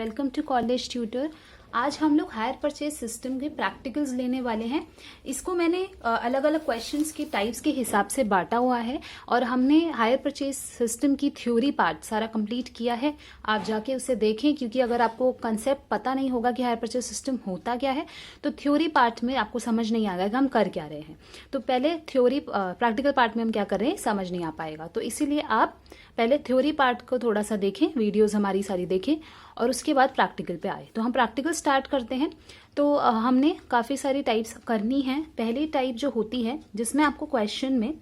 Welcome to college tutor. आज हम लोग हायर परचेज सिस्टम के प्रैक्टिकल्स लेने वाले हैं। इसको मैंने अलग अलग क्वेश्चंस की टाइप्स के हिसाब से बांटा हुआ है और हमने हायर परचेज सिस्टम की थ्योरी पार्ट सारा कंप्लीट किया है। आप जाके उसे देखें, क्योंकि अगर आपको कंसेप्ट पता नहीं होगा कि हायर परचेज सिस्टम होता क्या है तो थ्योरी पार्ट में आपको समझ नहीं आएगा कि हम कर क्या रहे हैं। तो पहले थ्योरी प्रैक्टिकल पार्ट में हम क्या कर रहे हैं समझ नहीं आ पाएगा, तो इसीलिए आप पहले थ्योरी पार्ट को थोड़ा सा देखें, वीडियोस हमारी सारी देखें और उसके बाद प्रैक्टिकल पे आए। तो हम प्रैक्टिकल स्टार्ट करते हैं। तो हमने काफ़ी सारी टाइप्स करनी है। पहली टाइप जो होती है जिसमें आपको क्वेश्चन में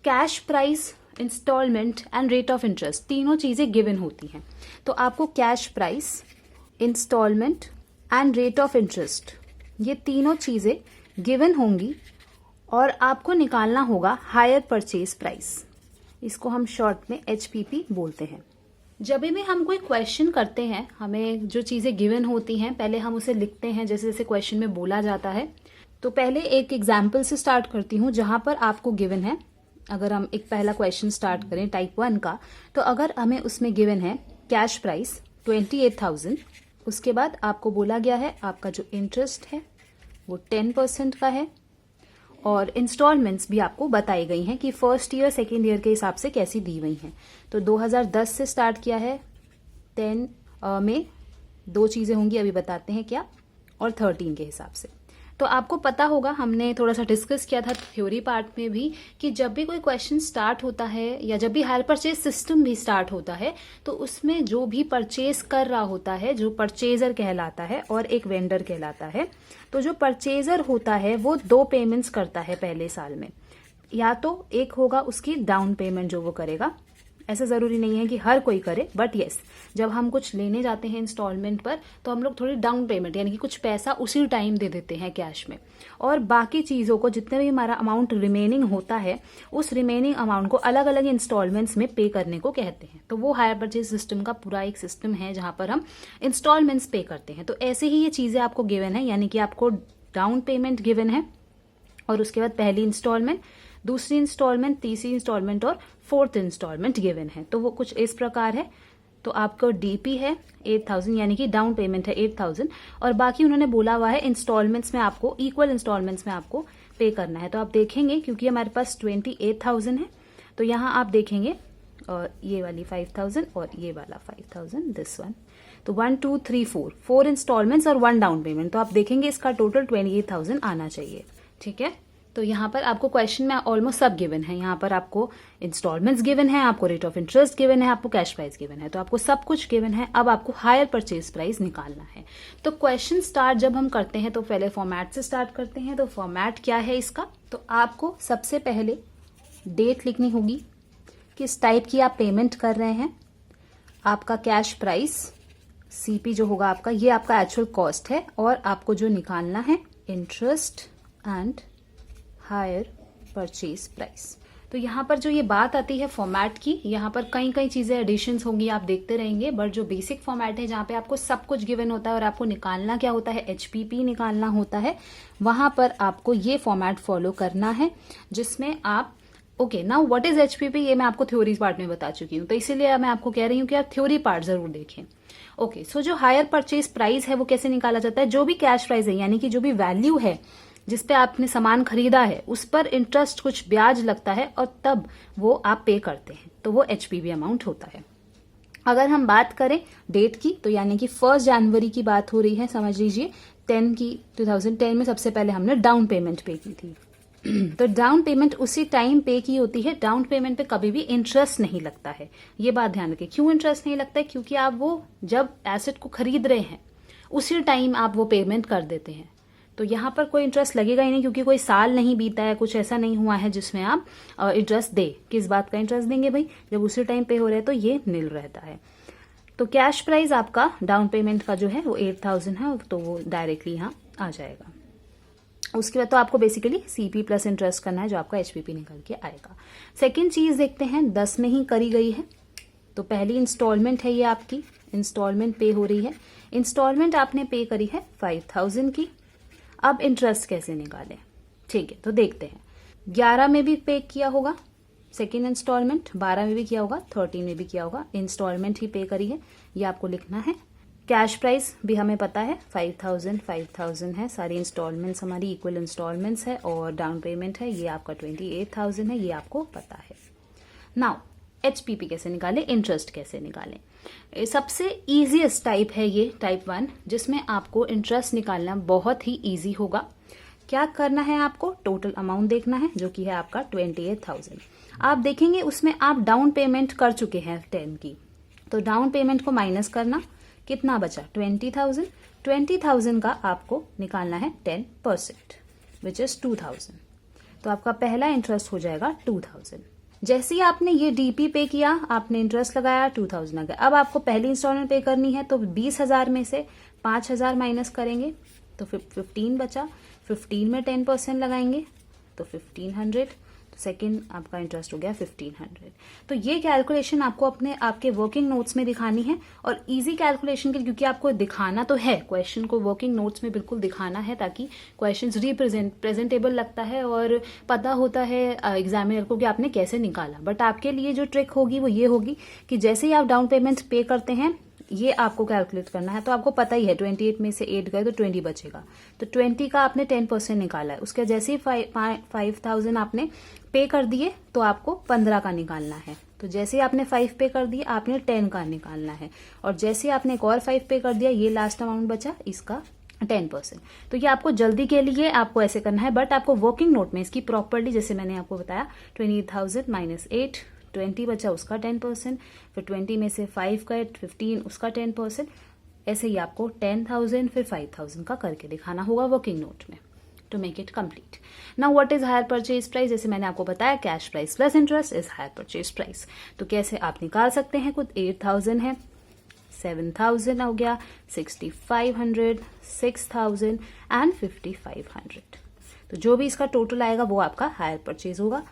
cash price, installment and rate of interest तीनों चीज़ें गिवन होती हैं। तो आपको cash price, installment and rate of interest ये तीनों चीज़ें गिवन होंगी और आपको निकालना होगा हायर परचेज प्राइस। इसको हम शॉर्ट में HPP बोलते हैं। जब भी हम कोई क्वेश्चन करते हैं, हमें जो चीज़ें गिवन होती हैं पहले हम उसे लिखते हैं जैसे जैसे क्वेश्चन में बोला जाता है। तो पहले एक एग्जाम्पल से स्टार्ट करती हूँ जहाँ पर आपको गिवन है। अगर हम एक पहला क्वेश्चन स्टार्ट करें टाइप 1 का, तो अगर हमें उसमें गिवन है कैश प्राइस 28,000, उसके बाद आपको बोला गया है आपका जो इंटरेस्ट है वो 10% का है और इंस्टॉलमेंट्स भी आपको बताई गई हैं कि फर्स्ट ईयर सेकेंड ईयर के हिसाब से कैसी दी गई हैं। तो 2010 से स्टार्ट किया है, 10 में दो चीज़ें होंगी अभी बताते हैं क्या, और 13 के हिसाब से। तो आपको पता होगा, हमने थोड़ा सा डिस्कस किया था थ्योरी पार्ट में भी, कि जब भी कोई क्वेश्चन स्टार्ट होता है या जब भी हायर परचेज सिस्टम भी स्टार्ट होता है तो उसमें जो भी परचेज कर रहा होता है जो परचेजर कहलाता है और एक वेंडर कहलाता है। तो जो परचेजर होता है वो 2 पेमेंट्स करता है पहले साल में। या तो एक होगा उसकी डाउन पेमेंट जो वो करेगा, ऐसा जरूरी नहीं है कि हर कोई करे, बट यस जब हम कुछ लेने जाते हैं इंस्टॉलमेंट पर तो हम लोग थोड़ी डाउन पेमेंट यानी कि कुछ पैसा उसी टाइम दे देते हैं कैश में, और बाकी चीज़ों को जितने भी हमारा अमाउंट रिमेनिंग होता है उस रिमेनिंग अमाउंट को अलग अलग इंस्टॉलमेंट्स में पे करने को कहते हैं। तो वो हायर परचेज सिस्टम का पूरा एक सिस्टम है जहां पर हम इंस्टॉलमेंट्स पे करते हैं। तो ऐसे ही ये चीज़ें आपको गिवन है, यानी कि आपको डाउन पेमेंट गिवन है और उसके बाद पहली इंस्टॉलमेंट, दूसरी इंस्टॉलमेंट, तीसरी इंस्टॉलमेंट और 4th इंस्टॉलमेंट गिवन है। तो वो कुछ इस प्रकार है। तो आपका DP है 8,000 यानी कि डाउन पेमेंट है 8,000 और बाकी उन्होंने बोला हुआ है इंस्टॉलमेंट्स में आपको इक्वल इंस्टॉलमेंट्स में आपको पे करना है। तो आप देखेंगे क्योंकि हमारे पास 28,000 है तो यहाँ आप देखेंगे और ये वाली 5,000 और ये वाला 5,000, दिस वन। तो 1 2 3 4 इंस्टॉलमेंट्स और 1 डाउन पेमेंट। तो आप देखेंगे इसका टोटल 28,000 आना चाहिए। ठीक है, तो यहाँ पर आपको क्वेश्चन में ऑलमोस्ट सब गिवन है। यहाँ पर आपको इंस्टॉलमेंट्स गिवन है, आपको रेट ऑफ इंटरेस्ट गिवन है, आपको कैश प्राइस गिवन है, तो आपको सब कुछ गिवन है। अब आपको हायर परचेज प्राइस निकालना है। तो क्वेश्चन स्टार्ट जब हम करते हैं तो पहले फॉर्मेट से स्टार्ट करते हैं। तो फॉर्मेट क्या है इसका, तो आपको सबसे पहले डेट लिखनी होगी, किस टाइप की आप पेमेंट कर रहे हैं, आपका कैश प्राइस CP जो होगा आपका, ये आपका एक्चुअल कॉस्ट है, और आपको जो निकालना है interest and higher purchase price. तो यहाँ पर जो ये बात आती है फॉर्मेट की, यहाँ पर कई कई चीजें एडिशंस होंगी, आप देखते रहेंगे, बट जो बेसिक फॉर्मेट है जहाँ पे आपको सब कुछ गिवन होता है और आपको निकालना क्या होता है, HPP निकालना होता है, वहां पर आपको ये फॉर्मेट फॉलो करना है जिसमें आप okay now what is HPP ये मैं आपको थ्योरी पार्ट में बता चुकी हूँ, तो इसीलिए मैं आपको कह रही हूँ कि आप थ्योरी पार्ट जरूर देखें। ओके, सो जो हायर परचेज प्राइस है वो कैसे निकाला जाता है, जो भी कैश प्राइस है यानी कि जो भी वैल्यू है जिस पे आपने सामान खरीदा है उस पर इंटरेस्ट कुछ ब्याज लगता है और तब वो आप पे करते हैं, तो वो HPP अमाउंट होता है। अगर हम बात करें डेट की, तो यानी कि 1 जनवरी की बात हो रही है, समझ लीजिए 2010 में सबसे पहले हमने डाउन पेमेंट पे की थी। तो डाउन पेमेंट उसी टाइम पे की होती है। डाउन पेमेंट पे कभी भी इंटरेस्ट नहीं लगता है, ये बात ध्यान रखें। क्यों इंटरेस्ट नहीं लगता है, क्योंकि आप वो जब एसेट को खरीद रहे हैं उसी टाइम आप वो पेमेंट कर देते हैं, तो यहाँ पर कोई इंटरेस्ट लगेगा ही नहीं, क्योंकि कोई साल नहीं बीता है, कुछ ऐसा नहीं हुआ है जिसमें आप इंटरेस्ट दे। किस बात का इंटरेस्ट देंगे भाई, जब उसी टाइम पे हो रहा है तो ये नील रहता है। तो कैश प्राइस आपका डाउन पेमेंट का जो है वो 8,000 है, तो वो डायरेक्टली यहाँ आ जाएगा। उसके बाद तो आपको बेसिकली CP प्लस इंटरेस्ट करना है जो आपका HPP निकल के आएगा। सेकेंड चीज देखते हैं, 10 में ही करी गई है। तो पहली इंस्टॉलमेंट है, ये आपकी इंस्टॉलमेंट पे हो रही है। इंस्टॉलमेंट आपने पे करी है 5,000 की। अब इंटरेस्ट कैसे निकालें, ठीक है, तो देखते हैं। 11 में भी पे किया होगा सेकेंड इंस्टॉलमेंट, 12 में भी किया होगा, 13 में भी किया होगा, इंस्टॉलमेंट ही पे करी है, ये आपको लिखना है। कैश प्राइस भी हमें पता है 5000 है, सारी इंस्टॉलमेंट्स हमारी इक्वल इंस्टॉलमेंट्स है और डाउन पेमेंट है ये आपका 28,000 है, ये आपको पता है। नाउ HPP कैसे निकालें, इंटरेस्ट कैसे निकालें। सबसे ईजीएस्ट टाइप है ये टाइप 1, जिसमें आपको इंटरेस्ट निकालना बहुत ही ईजी होगा। क्या करना है आपको, टोटल अमाउंट देखना है जो कि है आपका 28,000। आप देखेंगे उसमें आप डाउन पेमेंट कर चुके हैं 10 की, तो डाउन पेमेंट को माइनस करना, कितना बचा 20,000। 20,000 का आपको निकालना है 10% विच इज 2,000, तो आपका पहला इंटरेस्ट हो जाएगा 2,000। जैसे ही आपने ये DP पे किया, आपने इंटरेस्ट लगाया 2,000 आ गया। अब आपको पहली इंस्टॉलमेंट पे करनी है, तो 20,000 में से 5,000 माइनस करेंगे तो 15 बचा, 15 में 10% लगाएंगे तो 1,500, तो सेकेंड आपका इंटरेस्ट हो गया 1,500। तो ये कैलकुलेशन आपको अपने आपके वर्किंग नोट्स में दिखानी है, और इजी कैलकुलेशन के लिए, क्योंकि आपको दिखाना तो है क्वेश्चन को वर्किंग नोट्स में बिल्कुल दिखाना है, ताकि क्वेश्चन प्रेजेंटेबल लगता है और पता होता है एग्जामिनर को कि आपने कैसे निकाला। बट आपके लिए जो ट्रिक होगी वो ये होगी कि जैसे ही आप डाउन पेमेंट पे करते हैं, ये आपको कैलकुलेट करना है। तो आपको पता ही है 28 में से 8 गए तो 20 बचेगा, तो 20 का आपने 10% निकाला है। उसके जैसे ही 5,000 आपने पे कर दिए तो आपको 15 का निकालना है। तो जैसे ही आपने 5 पे कर दिए, आपने 10 का निकालना है, और जैसे आपने एक और 5 पे कर दिया, ये लास्ट अमाउंट बचा, इसका 10%। तो ये आपको जल्दी के लिए आपको ऐसे करना है, बट आपको वर्किंग नोट में इसकी प्रॉपर्ली, जैसे मैंने आपको बताया 28,000 माइनस 8, 20 बचा उसका 10%, फिर 20 में से 5 गए 15 उसका 10%, ऐसे ही आपको 10,000 फिर 5,000 का करके दिखाना होगा वर्किंग नोट में to make it complete. Now what is hire purchase price, जैसे मैंने आपको बताया cash price plus interest is hire purchase price. तो कैसे आप निकाल सकते हैं, कुछ 8,000 है, 7,000 हो गया, 6,500, 6,000 एंड 5,500। तो जो भी इसका टोटल आएगा वो आपका हायर परचेज होगा,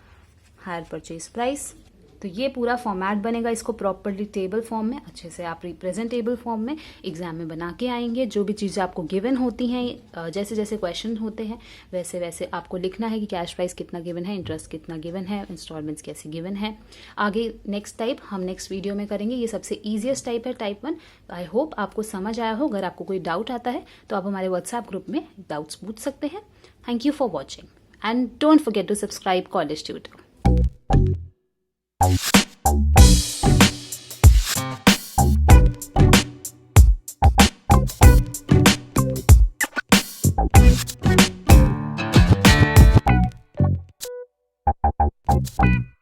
हायर परचेज प्राइस। तो ये पूरा फॉर्मेट बनेगा, इसको प्रॉपरली टेबल फॉर्म में अच्छे से आप रिप्रेजेंटेबल फॉर्म में एग्जाम में बना के आएंगे। जो भी चीज़ें आपको गिवन होती हैं, जैसे जैसे क्वेश्चन होते हैं वैसे वैसे आपको लिखना है कि कैश प्राइस कितना गिवन है, इंटरेस्ट कितना गिवन है, इंस्टॉलमेंट्स कैसे गिवन है। आगे नेक्स्ट टाइप हम नेक्स्ट वीडियो में करेंगे। ये सबसे ईजिएस्ट टाइप है, टाइप 1। आई होप आपको समझ आया हो। अगर आपको कोई डाउट आता है तो आप हमारे व्हाट्सएप ग्रुप में डाउट्स पूछ सकते हैं। Thank you for watching and don't forget to subscribe college tutor. Thank you.